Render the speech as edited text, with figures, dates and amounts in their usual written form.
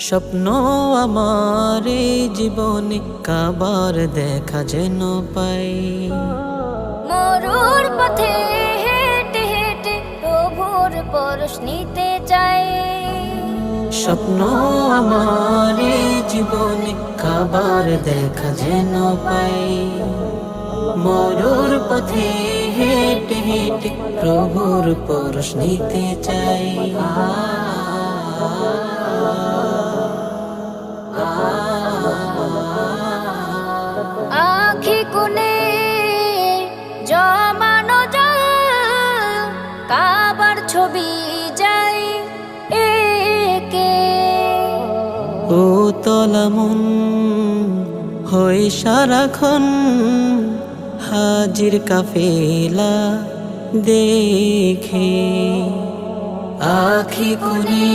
স্বপ্ন আমার এই জীবনে কাবার দেখা যেন পাই। মরুর পথে হেঁটে হেঁটে প্রভুর পরশ নিতে চাই। স্বপ্ন আমার এই জীবনে কাবার দেখা যেন পাই। মরুর পথে হেঁটে হেঁটে প্রভুর পরশ নিতে চাই। আখি কোণে জমানো জল কাবার ছবি যাই একে। ও তলামন হই সারাক্ষণ হাজির কাফেলা দেখে। আখি কোণে